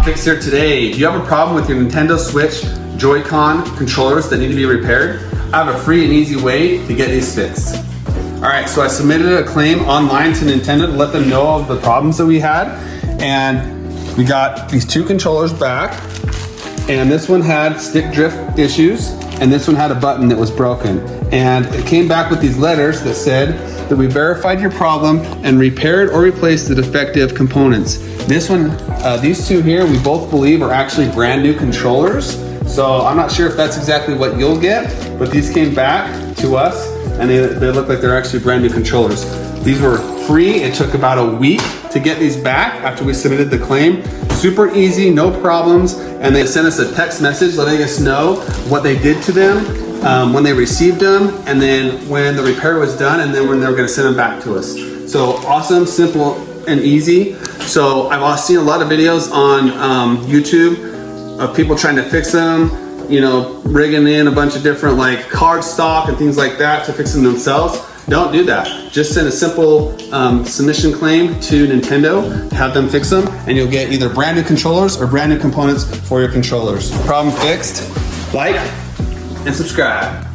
Problem Fix here today. Do you have a problem with your Nintendo Switch Joy-Con controllers that need to be repaired? I have a free and easy way to get these fixed. Alright, so I submitted a claim online to Nintendo to let them know of the problems that we had. And we got these two controllers back. And this one had stick drift issues. And this one had a button that was broken. And it came back with these letters that said that we verified your problem and repaired or replaced the defective components. This one, these two here, we both believe are actually brand new controllers. So I'm not sure if that's exactly what you'll get, but these came back to us and they look like they're actually brand new controllers. These were free. It took about a week to get these back after we submitted the claim. Super easy, no problems. And they sent us a text message letting us know what they did to them, when they received them, and then when the repair was done, and then when they were gonna send them back to us. So awesome, simple, and easy. So I've seen a lot of videos on YouTube of people trying to fix them, you know, rigging in a bunch of different like card stock and things like that to fix them themselves. Don't do that. Just send a simple submission claim to Nintendo to have them fix them, and you'll get either brand new controllers or brand new components for your controllers. Problem fixed. Like and subscribe.